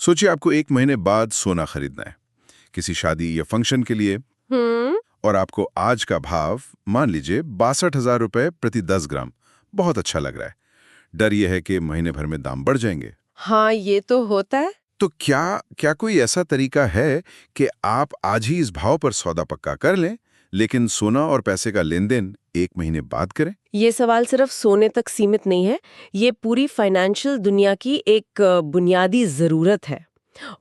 सोचिए आपको 1 महीने बाद सोना खरीदना है किसी शादी या फंक्शन के लिए। हम्म। और आपको आज का भाव मान लीजिए 62,000 रुपए प्रति 10 ग्राम बहुत अच्छा लग रहा है। डर यह है कि महीने भर में दाम बढ़ जाएंगे। हाँ, ये तो होता है। तो क्या क्या कोई ऐसा तरीका है कि आप आज ही इस भाव पर सौदा पक्का कर लें, लेकिन सोना और पैसे का लेन देन 1 महीने बाद करें? ये सवाल सिर्फ सोने तक सीमित नहीं है। ये पूरी फाइनेंशियल दुनिया की एक बुनियादी ज़रूरत है।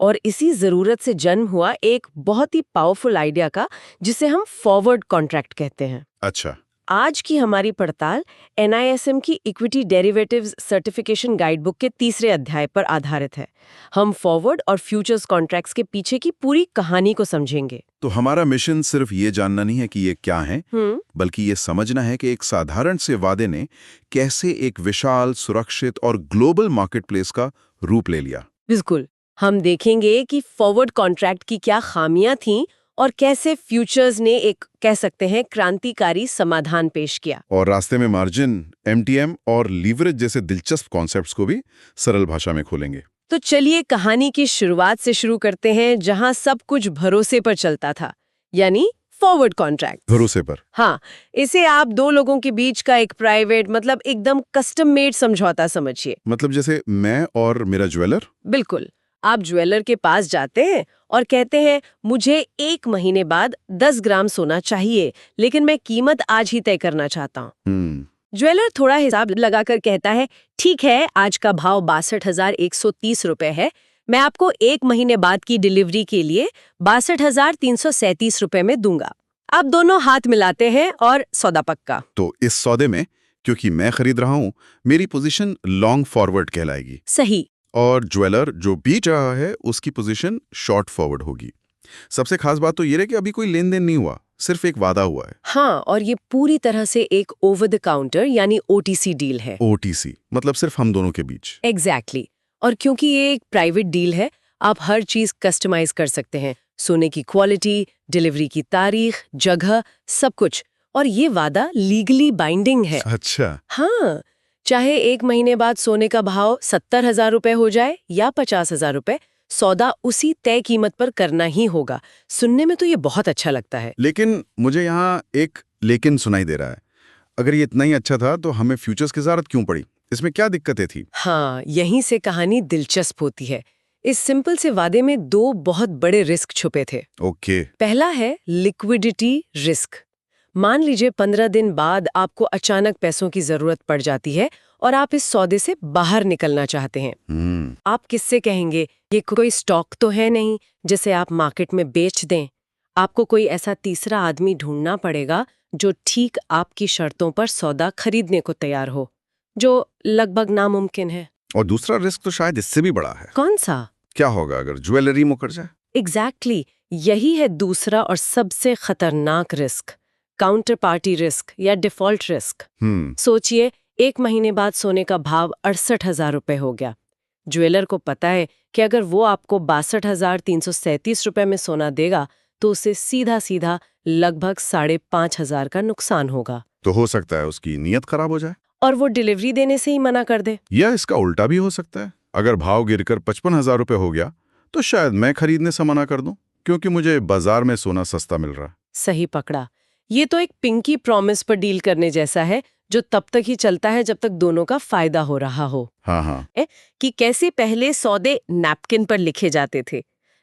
और इसी ज़रूरत से जन्म हुआ एक बहुत ही पावरफुल आइडिया का, जिसे हम फॉरवर्ड कॉन्ट्रैक्ट कहते हैं। अच्छा। आज की हमारी पड़ताल NISM की इक्विटी डेरिवेटिव्स सर्टिफिकेशन गाइडबुक के तीसरे अध्याय पर आधारित है। हम फॉरवर्ड और फ्यूचर्स कॉन्ट्रैक्ट्स के पीछे की पूरी कहानी को समझेंगे। तो हमारा मिशन सिर्फ ये जानना नहीं है कि ये क्या है, हम्म। बल्कि ये समझना है कि एक साधारण से वादे ने कैसे एक विशाल, सुरक्षित और ग्लोबल मार्केटप्लेस का रूप ले लिया। बिल्कुल। हम देखेंगे कि फॉरवर्ड कॉन्ट्रैक्ट की क्या खामियां थीं और कैसे फ्यूचर्स ने एक, कह सकते हैं, क्रांतिकारी समाधान पेश किया। और रास्ते में मार्जिन, MTM और लीवरेज जैसे दिलचस्प कॉन्सेप्ट्स को भी सरल भाषा में खोलेंगे। तो चलिए कहानी की शुरुआत से शुरू करते हैं, जहां सब कुछ भरोसे पर चलता था, यानी फॉरवर्ड कॉन्ट्रैक्ट। भरोसे पर। हाँ, इसे आप दो लोगों के बीच का एक प्राइवेट, मतलब एकदम कस्टम मेड समझौता समझिए। मतलब जैसे मैं और मेरा ज्वेलर। बिल्कुल। आप ज्वेलर के पास जाते हैं और कहते हैं, मुझे 1 महीने बाद 10 ग्राम सोना चाहिए, लेकिन मैं कीमत आज ही तय करना चाहता हूँ। ज्वेलर थोड़ा हिसाब लगाकर कहता है, ठीक है, आज का भाव 62,130 रुपए है। मैं आपको 1 महीने बाद की डिलीवरी के लिए 62,337 रुपए में दूंगा। आप दोनों हाथ मिलाते हैं और सौदा पक्का। तो इस सौदे में, क्योंकि मैं खरीद रहा हूं, मेरी पोजीशन लॉन्ग फॉरवर्ड कहलाएगी। सही। और ज्वेलर जो बेच रहा है उसकी पोजीशन शॉर्ट फॉरवर्ड होगी। सबसे खास बात तो ये है कि अभी कोई लेन देन नहीं हुआ, सिर्फ एक वादा हुआ है। हाँ, और ये पूरी तरह से एक ओवर द काउंटर यानी OTC डील है। OTC मतलब सिर्फ हम दोनों के बीच। एग्जैक्टली। और क्योंकि ये एक प्राइवेट डील है, आप हर चीज कस्टमाइज कर सकते हैं। सोने की क्वालिटी, डिलीवरी की तारीख, जगह, सब कुछ। और ये वादा लीगली बाइंडिंग है। अच्छा। हाँ, चाहे 1 महीने बाद सोने का भाव 70,000 रुपए हो जाए या 50,000 रुपए, सौदा उसी तय कीमत पर करना ही होगा। सुनने में तो ये बहुत अच्छा लगता है। लेकिन मुझे यहाँ एक लेकिन सुनाई दे रहा है। अगर ये इतना ही अच्छा था तो हमें फ्यूचर्स की जरूरत क्यों पड़ी? इसमें क्या दिक्कतें थी? हाँ, यहीं से कहानी दिलचस्प होती है। इस सिंपल से वादे में दो बहुत बड़े रिस्क छुपे थे। ओके। पहला है लिक्विडिटी रिस्क। मान लीजिए 15 दिन बाद आपको अचानक पैसों की जरूरत पड़ जाती है और आप इस सौदे से बाहर निकलना चाहते हैं। आप किससे कहेंगे? ये कोई स्टॉक तो है नहीं जिसे आप मार्केट में बेच दें। आपको कोई ऐसा तीसरा आदमी ढूंढना पड़ेगा जो ठीक आपकी शर्तों पर सौदा खरीदने को तैयार हो, जो लगभग नामुमकिन है। और दूसरा रिस्क तो शायद इससे भी बड़ा है। कौन सा? क्या होगा अगर ज्वेलरी मुकर जाए? एग्जैक्टली, यही है दूसरा और सबसे खतरनाक रिस्क, काउंटर पार्टी रिस्क या डिफॉल्ट रिस्क। सोचिए, 1 महीने बाद सोने का भाव 68,000 रुपए हो गया। ज्वेलर को पता है कि अगर वो आपको 62,337 रुपए में सोना देगा तो उसे सीधा सीधा लगभग 5,500 का नुकसान होगा। तो हो सकता है उसकी नीयत खराब हो जाए और वो डिलीवरी देने से ही मना कर दे। या इसका उल्टा भी हो सकता है। अगर भाव गिरकर 55,000 रुपए हो गया तो शायद मैं खरीदने से मना कर दूं, क्योंकि मुझे बाजार में सोना सस्ता मिल रहा है। सही पकड़ा। ये तो एक पिंकी प्रॉमिस पर डील करने जैसा है, जो तब तक ही चलता है जब तक दोनों का फायदा हो रहा हो। हाँ। कि कैसे पहले सौदे नैपकिन पर लिखे जाते थे।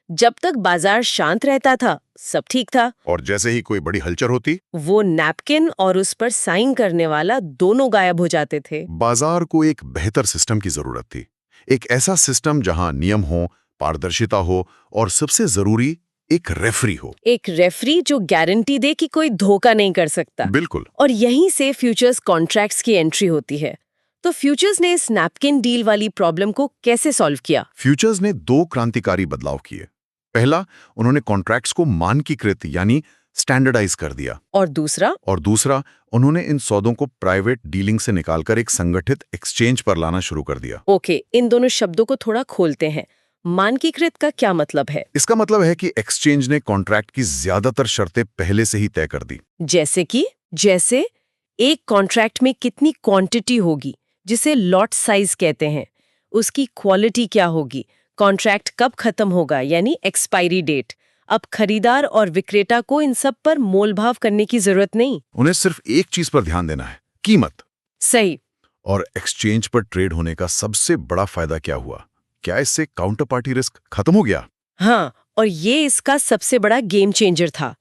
जब तक बाजार शांत रहता था सब ठीक था, और जैसे ही कोई बड़ी हलचल होती, वो नैपकिन और उस पर साइन करने वाला दोनों गायब हो जाते थे। बाजार को एक बेहतर सिस्टम की जरूरत थी। एक ऐसा सिस्टम जहां नियम हो, पारदर्शिता हो और सबसे जरूरी एक रेफरी हो। एक रेफरी जो गारंटी दे कि कोई धोखा नहीं कर सकता। बिल्कुल। और यहीं से फ्यूचर्स कॉन्ट्रैक्ट्स की एंट्री होती है। तो फ्यूचर्स ने इस नैपकिन डील वाली प्रॉब्लम को कैसे सॉल्व किया? फ्यूचर्स ने 2 क्रांतिकारी बदलाव किए। पहला, उन्होंने कॉन्ट्रैक्ट्स को मानकीकृत यानी स्टैंडर्डाइज कर दिया। और दूसरा, उन्होंने इन सौदों को प्राइवेट डीलिंग से निकालकर एक संगठित एक्सचेंज पर लाना शुरू कर दिया। ओके, इन दोनों शब्दों को थोड़ा खोलते हैं। मानकीकृत का क्या मतलब है? इसका मतलब है कि एक्सचेंज ने कॉन्ट्रैक्ट की ज्यादातर शर्तें पहले से ही तय कर दी। जैसे एक कॉन्ट्रैक्ट में कितनी क्वांटिटी होगी, जिसे लॉट साइज कहते हैं, उसकी क्वालिटी क्या होगी, कॉन्ट्रैक्ट कब खत्म होगा यानी एक्सपायरी डेट। अब खरीदार और विक्रेता को इन सब पर मोलभाव करने की जरूरत नहीं। उन्हें सिर्फ एक चीज पर ध्यान देना है, कीमत। सही। और एक्सचेंज पर ट्रेड होने का सबसे बड़ा फायदा क्या हुआ? क्या इससे काउंटर पार्टी रिस्क खत्म हो गया? हाँ, और ये इसका सबसे बड़ा गेम चेंजर था।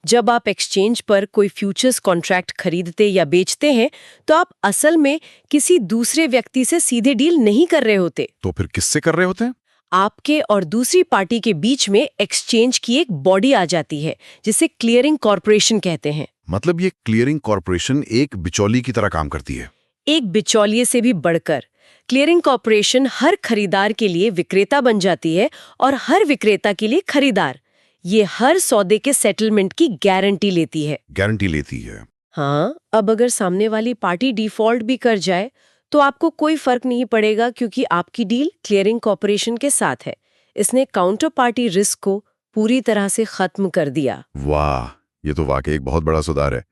जब आप एक्सचेंज पर कोई फ्यूचर्स कॉन्ट्रैक्ट खरीदते या बेचते हैं तो आप असल में किसी दूसरे व्यक्ति से सीधे डील नहीं कर रहे होते। तो फिर किससे कर रहे होते हैं? आपके और दूसरी पार्टी के बीच में एक्सचेंज की एक बॉडी आ जाती है जिसे क्लियरिंग कॉर्पोरेशन कहते हैं। मतलब ये क्लियरिंग कॉर्पोरेशन एक बिचौली की तरह काम करती है। एक बिचौलिए से भी बढ़कर क्लियरिंग कॉर्पोरेशन हर खरीदार के लिए विक्रेता बन जाती है और हर विक्रेता के लिए खरीदार। ये हर सौदे के सेटलमेंट की गारंटी लेती है। गारंटी लेती है। हाँ, अब अगर सामने वाली पार्टी डिफॉल्ट भी कर जाए तो आपको कोई फर्क नहीं पड़ेगा क्योंकि आपकी डील क्लियरिंग कॉर्पोरेशन के साथ है। इसने काउंटर पार्टी रिस्क को पूरी तरह से खत्म कर दिया। वाह, ये तो वाकई एक बहुत बड़ा सुधार है।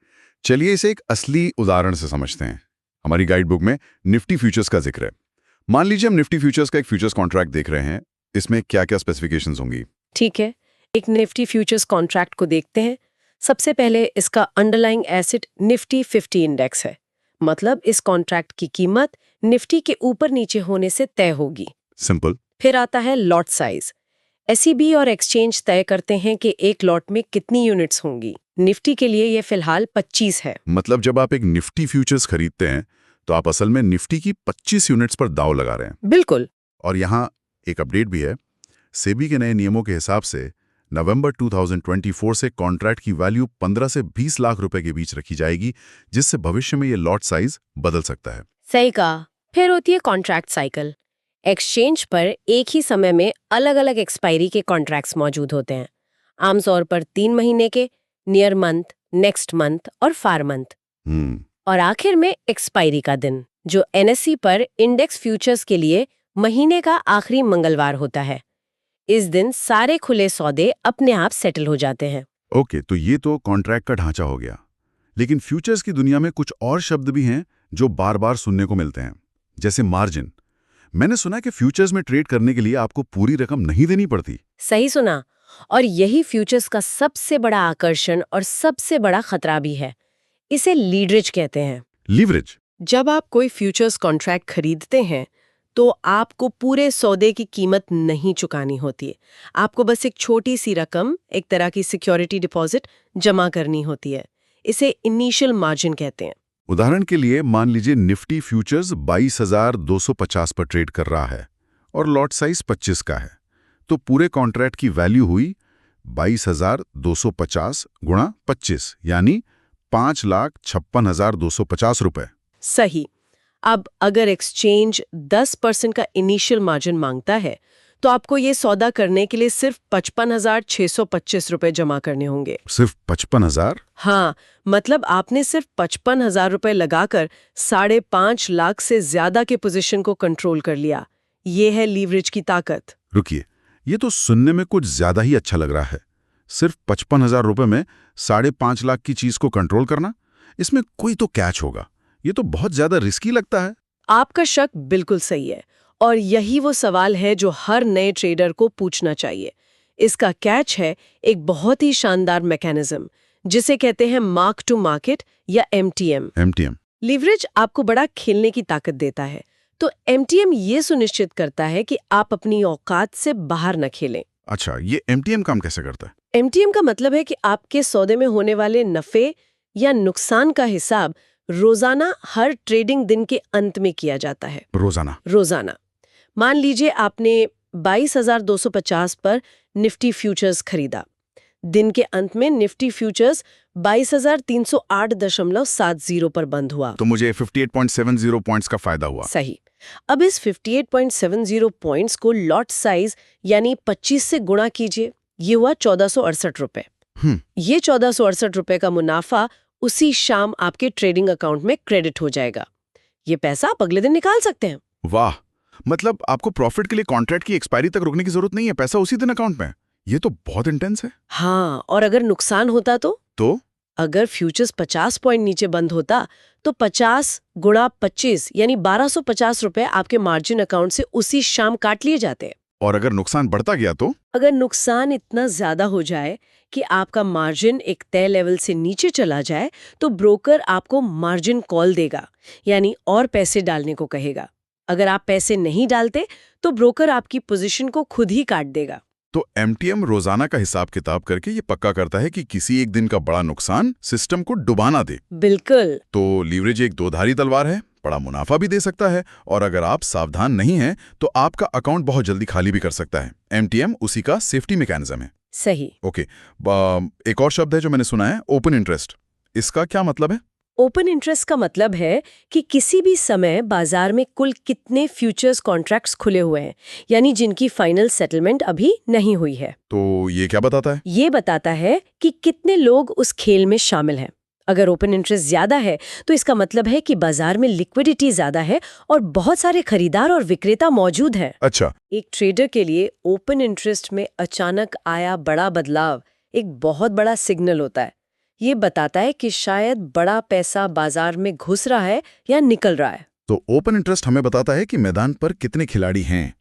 चलिए इसे एक असली उदाहरण से समझते हैं। हमारी गाइड बुक में निफ्टी फ्यूचर्स का जिक्र है। मान लीजिए हम निफ्टी फ्यूचर्स का एक फ्यूचर्स कॉन्ट्रैक्ट देख रहे हैं। इसमें क्या क्या स्पेसिफिकेशंस होंगी? ठीक है, एक निफ्टी फ्यूचर्स कॉन्ट्रैक्ट को देखते हैं। सबसे पहले इसका अंडरलाइंग एसेट निफ्टी 50 इंडेक्स है। मतलब इस कॉन्ट्रैक्ट की कीमत निफ्टी के ऊपर नीचे होने से तय होगी। सिंपल। फिर आता है लॉट साइज। एसईबी और एक्सचेंज तय करते हैं कि एक लॉट में कितनी यूनिट्स होंगी। निफ्टी के लिए ये फिलहाल 25 है। मतलब जब आप एक निफ्टी फ्यूचर्स खरीदते हैं तो आप असल में निफ्टी की 25 यूनिट्स पर दांव लगा रहे हैं। बिल्कुल। और यहाँ एक अपडेट भी है। सेबी के नए नियमों के हिसाब से नवंबर 2024 से कॉन्ट्रैक्ट की वैल्यू 15 से 20 लाख रुपए के बीच रखी जाएगी, जिससे भविष्य में ये लॉट साइज बदल सकता है। सही कहा। फिर होती है कॉन्ट्रैक्ट साइकिल। एक्सचेंज पर एक ही समय में अलग अलग एक्सपायरी के कॉन्ट्रैक्ट्स मौजूद होते हैं। आमतौर पर 3 महीने के, नियर मंथ, नेक्स्ट मंथ और फार मंथ। और आखिर में एक्सपायरी का दिन, जो एनएसई पर इंडेक्स फ्यूचर्स के लिए महीने का आखिरी मंगलवार होता है। इस दिन सारे खुले सौदे अपने आप सेटल हो जाते हैं। ओके, तो ये तो कॉन्ट्रैक्ट का ढांचा हो गया। लेकिन फ्यूचर्स की दुनिया में कुछ और शब्द भी हैं जो बार बार सुनने को मिलते हैं, जैसे मार्जिन। मैंने सुना कि फ्यूचर्स में ट्रेड करने के लिए आपको पूरी रकम नहीं देनी पड़ती। सही सुना। और यही फ्यूचर्स का सबसे बड़ा आकर्षण और सबसे बड़ा खतरा भी है। इसे लीवरेज कहते हैं। लीवरेज? जब आप कोई फ्यूचर्स कॉन्ट्रैक्ट खरीदते हैं तो आपको पूरे सौदे की कीमत नहीं चुकानी होती है। आपको बस एक छोटी सी रकम, एक तरह की सिक्योरिटी डिपॉजिट जमा करनी होती है। इसे इनिशियल मार्जिन कहते हैं। उदाहरण के लिए मान लीजिए निफ्टी फ्यूचर्स 22,250 पर ट्रेड कर रहा है और लॉट साइज 25 का है, तो पूरे कॉन्ट्रैक्ट की वैल्यू हुई 22,250 गुणा 25, यानी 5,56,250 रुपए। सही। अब अगर एक्सचेंज 10% का इनिशियल मार्जिन मांगता है तो आपको ये सौदा करने के लिए सिर्फ 55,625 रुपए जमा करने होंगे। सिर्फ 55,000? हाँ, मतलब आपने सिर्फ 55,000 रुपए लगाकर 5.5 लाख से ज्यादा के पोजीशन को कंट्रोल कर लिया। ये है लीवरेज की ताकत। रुकिए, ये तो सुनने में कुछ ज्यादा ही अच्छा लग रहा है। सिर्फ 55,000 रुपए में 5.5 लाख की चीज को कंट्रोल करना, इसमें कोई तो कैच होगा। ये तो बहुत ज्यादा रिस्की लगता है। आपका शक बिल्कुल सही है और यही वो सवाल है जो हर नए ट्रेडर को पूछना चाहिए। इसका कैच है एक बहुत ही शानदार मैकेनिज्म जिसे कहते हैं मार्क टू मार्केट या एमटीएम। एमटीएम लीवरेज आपको बड़ा खेलने की ताकत देता है, तो एमटीएम ये सुनिश्चित करता है कि आप अपनी औकात से बाहर न खेलें। अच्छा, ये एमटीएम काम कैसे करता है? एमटीएम का मतलब है कि आपके सौदे में होने वाले नफे या नुकसान का हिसाब रोजाना हर ट्रेडिंग दिन के अंत में किया जाता है। रोजाना। मान लीजिए आपने 22,250 पर निफ्टी फ्यूचर्स खरीदा। दिन के अंत में निफ्टी फ्यूचर्स 22,308.70 पर बंद हुआ। तो मुझे 58.70 पॉइंट्स का फायदा हुआ। सही। अब इस 58.70 पॉइंट्स को लॉट साइज यानी 25 से गुणा कीजिए। ये हुआ 1,468 रुपए। ये 1,468 रुपए का मुनाफा उसी शाम आपके ट्रेडिंग अकाउंट में क्रेडिट हो जाएगा। ये पैसा आप अगले दिन निकाल सकते हैं। वाह, मतलब आपको प्रॉफिट के लिए कॉन्ट्रैक्ट की एक्सपायरी तक रुकने की जरूरत नहीं है, पैसा उसी दिन अकाउंट में। ये तो बहुत इंटेंस है। हाँ, और अगर नुकसान होता तो अगर फ्यूचर्स 50 पॉइंट नीचे बंद होता तो 50 गुणा 25 यानी 1,250 रुपए आपके मार्जिन अकाउंट से उसी शाम काट लिए जाते। और अगर नुकसान बढ़ता गया तो? अगर नुकसान इतना ज्यादा हो जाए कि आपका मार्जिन एक तय लेवल से नीचे चला जाए तो ब्रोकर आपको मार्जिन कॉल देगा, यानी और पैसे डालने को कहेगा। अगर आप पैसे नहीं डालते तो ब्रोकर आपकी पोजीशन को खुद ही काट देगा। तो एमटीएम रोजाना का हिसाब किताब करके ये पक्का करता है कि किसी एक दिन का बड़ा नुकसान सिस्टम को डुबा ना दे। बिल्कुल। तो लीवरेज एक दोधारी तलवार है, बड़ा मुनाफा भी दे सकता है और अगर आप सावधान नहीं हैं तो आपका अकाउंट बहुत जल्दी खाली भी कर सकता है। एमटीएम उसी का सेफ्टी मैकेनिज्म है। सही। ओके, एक और शब्द है जो मैंने सुना है, ओपन इंटरेस्ट। इसका क्या मतलब है? ओपन इंटरेस्ट का मतलब है कि किसी भी समय बाजार में कुल कितने फ्यूचर्स कॉन्ट्रैक्ट्स खुले हुए हैं, यानी जिनकी फाइनल सेटलमेंट अभी नहीं हुई है। तो ये क्या बताता है? ये बताता है कि कितने लोग उस खेल में शामिल हैं। अगर ओपन इंटरेस्ट ज्यादा है तो इसका मतलब है कि बाजार में लिक्विडिटी ज्यादा है और बहुत सारे खरीदार और विक्रेता मौजूद हैं। अच्छा। एक ट्रेडर के लिए ओपन इंटरेस्ट में अचानक आया बड़ा बदलाव एक बहुत बड़ा सिग्नल होता है। ये बताता है कि शायद बड़ा पैसा बाजार में घुस रहा है या निकल रहा है। तो ओपन इंटरेस्ट हमें बताता है कि मैदान पर कितने खिलाड़ी हैं,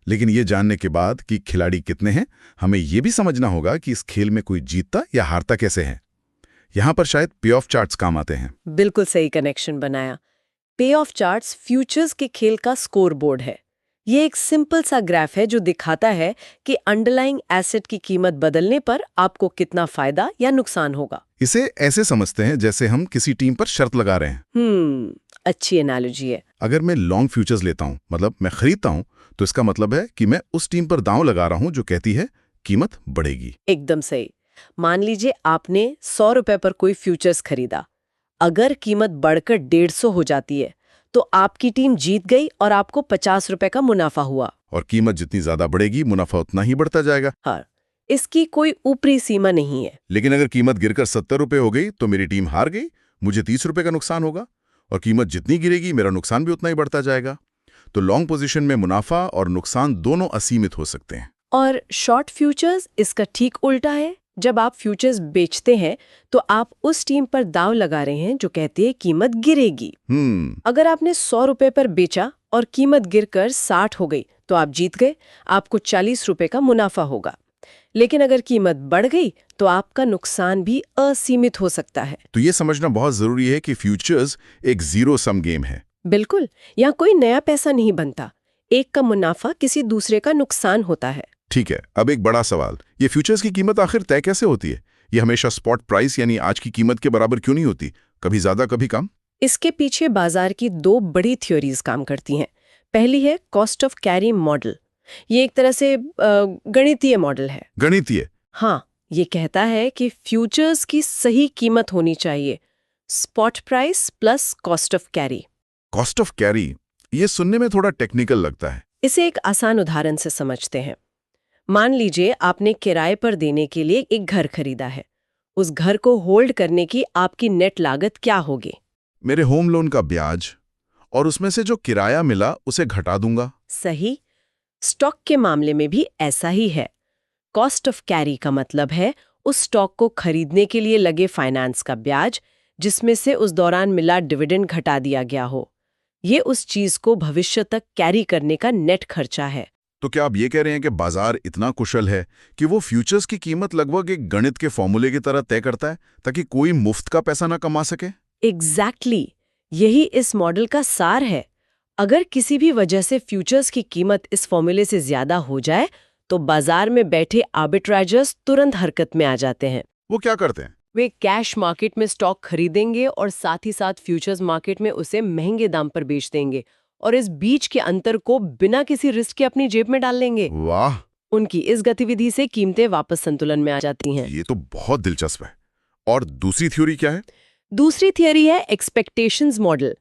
लेकिन ये जानने के बाद कि खिलाड़ी कितने हैं, हमें ये भी समझना होगा कि इस खेल में कोई जीतता या हारता कैसे है। यहाँ पर शायद पे ऑफ चार्ट्स काम आते हैं। बिल्कुल सही कनेक्शन बनाया। पे ऑफ चार्ट्स फ्यूचर्स के खेल का स्कोर बोर्ड है। ये एक सिंपल सा ग्राफ है जो दिखाता है कि अंडरलाइंग एसेट की कीमत बदलने पर आपको कितना फायदा या नुकसान होगा। इसे ऐसे समझते हैं जैसे हम किसी टीम पर शर्त लगा रहे हैं। अच्छी एनालॉजी है। अगर मैं लॉन्ग फ्यूचर्स लेता हूं, मतलब मैं खरीदता हूं, तो इसका मतलब है कि मैं उस टीम पर दांव लगा रहा हूं जो कहती है कीमत बढ़ेगी। एकदम सही। मान लीजिए आपने 100 रुपए पर कोई फ्यूचर्स खरीदा। अगर कीमत बढ़कर 150 हो जाती है तो आपकी टीम जीत गई और आपको 50 रुपए का मुनाफा हुआ। और कीमत जितनी ज्यादा बढ़ेगी मुनाफा उतना ही बढ़ता जाएगा। हाँ, इसकी कोई ऊपरी सीमा नहीं है। लेकिन अगर कीमत गिरकर 70 रुपए हो गई तो मेरी टीम हार गई, मुझे 30 रुपए का नुकसान होगा और कीमत जितनी गिरेगी मेरा नुकसान भी उतना ही बढ़ता जाएगा। तो लॉन्ग पोजीशन में मुनाफा और नुकसान दोनों असीमित हो सकते हैं। और शॉर्ट फ्यूचर्स इसका ठीक उल्टा है। जब आप फ्यूचर्स बेचते हैं तो आप उस टीम पर दांव लगा रहे हैं जो कहती है कीमत गिरेगी। अगर आपने 100 रुपए पर बेचा और कीमत गिरकर 60 हो गई तो आप जीत गए, आपको 40 रुपए का मुनाफा होगा। लेकिन अगर कीमत बढ़ गई तो आपका नुकसान भी असीमित हो सकता है। तो ये समझना बहुत जरूरी है कि फ्यूचर्स एक जीरो सम गेम है। बिल्कुल, यहाँ कोई नया पैसा नहीं बनता। एक का मुनाफा किसी दूसरे का नुकसान होता है। ठीक है, अब एक बड़ा सवाल, ये फ्यूचर्स की कीमत आखिर तय कैसे होती है? ये हमेशा स्पॉट प्राइस यानी आज की कीमत के बराबर क्यों नहीं होती, कभी ज्यादा कभी कम? इसके पीछे बाजार की 2 बड़ी थ्योरीज काम करती हैं। पहली है कॉस्ट ऑफ कैरी मॉडल। ये एक तरह से गणितीय मॉडल है। गणितीय? हाँ, ये कहता है कि फ्यूचर्स की सही कीमत होनी चाहिए, spot price plus cost of carry. Cost of carry, ये सुनने में थोड़ा टेक्निकल लगता है। इसे एक आसान उदाहरण से समझते हैं। मान लीजिए आपने किराए पर देने के लिए एक घर खरीदा है। उस घर को होल्ड करने की आपकी नेट लागत क्या होगी? मेरे होम लोन का ब्याज और उसमें से जो किराया मिला उसे घटा दूंगा। सही। स्टॉक के मामले में भी ऐसा ही है। कॉस्ट ऑफ कैरी का मतलब है उस स्टॉक को खरीदने के लिए लगे फाइनेंस का ब्याज, जिसमें से उस दौरान मिला डिविडेंड घटा दिया गया हो। ये उस चीज को भविष्य तक कैरी करने का नेट खर्चा है। तो क्या आप ये कह रहे हैं कि बाजार इतना कुशल है कि वो फ्यूचर्स की कीमत लगभग एक गणित के फॉर्मूले की तरह तय करता है ताकि कोई मुफ्त का पैसा ना कमा सके? एग्जैक्टली, यही इस मॉडल का सार है। अगर किसी भी वजह से फ्यूचर्स की कीमत इस फॉर्मूले से ज्यादा हो जाए तो बाजार में बैठे आर्बिट्राइजर्स तुरंत हरकत में आ जाते हैं। वो क्या करते हैं? वे कैश मार्केट में स्टॉक खरीदेंगे और साथ ही साथ फ्यूचर्स मार्केट में उसे महंगे दाम पर बेच देंगे और इस बीच के अंतर को बिना किसी रिस्क के अपनी जेब में डाल लेंगे। वाह! उनकी इस गतिविधि से कीमतें वापस संतुलन में आ जाती हैं। ये तो बहुत दिलचस्प है। और दूसरी थ्योरी क्या है? दूसरी थियरी है एक्सपेक्टेशंस मॉडल।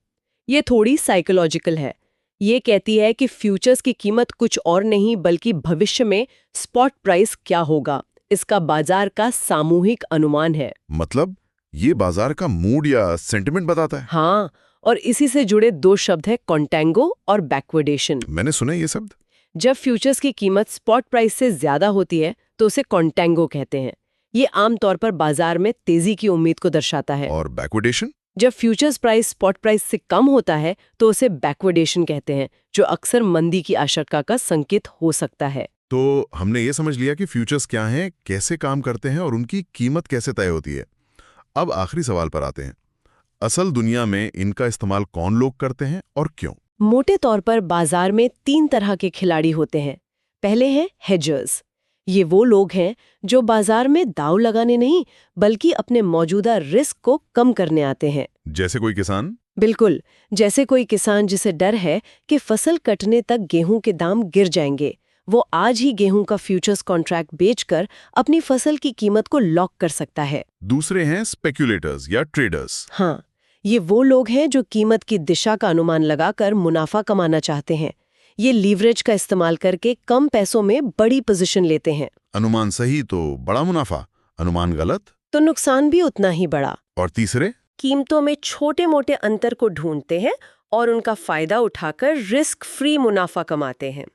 ये थोड़ी साइकोलॉजिकल है। ये कहती है कि फ्यूचर्स की कीमत कुछ और नहीं बल्कि भविष्य में स्पॉट प्राइस क्या होगा, इसका बाजार का सामूहिक अनुमान है। मतलब ये बाजार का मूड या सेंटिमेंट बताता है? हाँ, और इसी से जुड़े 2 शब्द है कॉन्टेंगो और बैकवर्डेशन। मैंने सुना है ये शब्द। जब फ्यूचर्स की कीमत स्पॉट प्राइस से ज्यादा होती है तो उसे कॉन्टेंगो कहते हैं। ये आमतौर पर बाजार में तेजी की उम्मीद को दर्शाता है। और बैकवर्डेशन? जब फ्यूचर्स प्राइस स्पॉट प्राइस से कम होता है तो उसे बैकवर्डेशन कहते हैं, जो अक्सर मंदी की आशंका का संकेत हो सकता है। तो हमने ये समझ लिया कि फ्यूचर्स क्या हैं, कैसे काम करते हैं और उनकी कीमत कैसे तय होती है। अब आखिरी सवाल पर आते हैं। असल दुनिया में इनका इस्तेमाल कौन लोग करते हैं और क्यों? मोटे तौर पर बाजार में 3 तरह के खिलाड़ी होते हैं। पहले हैं हेजर्स। ये वो लोग हैं जो बाजार में दांव लगाने नहीं बल्कि अपने मौजूदा रिस्क को कम करने आते हैं। जैसे कोई किसान? बिल्कुल, जैसे कोई किसान जिसे डर है कि फसल कटने तक गेहूं के दाम गिर जाएंगे। वो आज ही गेहूं का फ्यूचर्स कॉन्ट्रैक्ट बेचकर अपनी फसल की कीमत को लॉक कर सकता है। दूसरे हैं स्पेक्यूलेटर्स या ट्रेडर्स। हाँ, ये वो लोग हैं जो कीमत की दिशा का अनुमान लगाकर मुनाफा कमाना चाहते हैं। ये लीवरेज का इस्तेमाल करके कम पैसों में बड़ी पोजीशन लेते हैं। अनुमान सही तो बड़ा मुनाफा, अनुमान गलत तो नुकसान भी उतना ही बड़ा। और तीसरे? कीमतों में छोटे-मोटे अंतर को ढूंढते हैं और उनका फायदा उठाकर रिस्क फ्री मुनाफा कमाते हैं।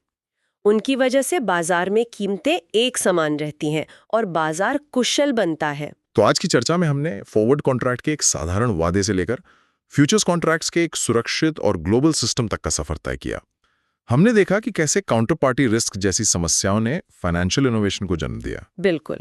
उनकी वजह से बाजार में कीमतें एक समान रहती हैं और बाजार कुशल बनता है। तो आज की चर्चा में हमने फॉरवर्ड कॉन्ट्रैक्ट के एक साधारण वादे से लेकर फ्यूचर्स कॉन्ट्रैक्ट्स के एक सुरक्षित और ग्लोबल सिस्टम तक का सफर तय किया। हमने देखा कि कैसे काउंटर पार्टी रिस्क जैसी समस्याओं ने फाइनेंशियल इनोवेशन को जन्म दिया। बिल्कुल।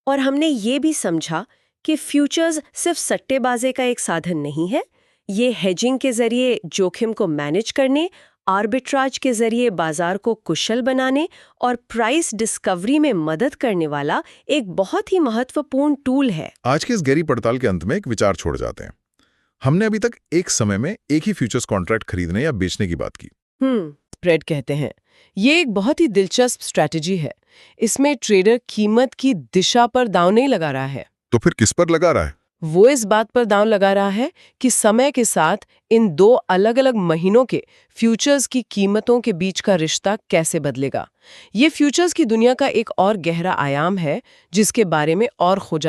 और हमने ये भी समझा कि फ्यूचर्स सिर्फ सट्टेबाजी का एक साधन नहीं है। ये हेजिंग के जरिए जोखिम को मैनेज करने, आर्बिट्राज के जरिए बाजार को कुशल बनाने और प्राइस डिस्कवरी में मदद करने वाला एक बहुत ही महत्वपूर्ण टूल है। आज के इस गहरी पड़ताल के अंत में एक विचार छोड़ जाते हैं। हमने अभी तक एक समय में एक ही फ्यूचर्स कॉन्ट्रैक्ट खरीदने या बेचने की बात की। स्प्रेड कहते हैं। ये एक बहुत ही दिलचस्प स्ट्रैटेजी है। इसमें ट्रेडर कीमत की दिशा पर दांव नहीं लगा रहा है। तो फिर किस पर लगा रहा है? वो इस बात पर दांव लगा रहा है कि समय के साथ इन 2 अलग-अलग महीनों के फ्यूचर्स की कीमतों के बीच का रिश्ता कैसे बदलेगा। ये फ्यूचर्स की दुनिया का एक और गहरा आयाम है जिसके बारे में और खोजा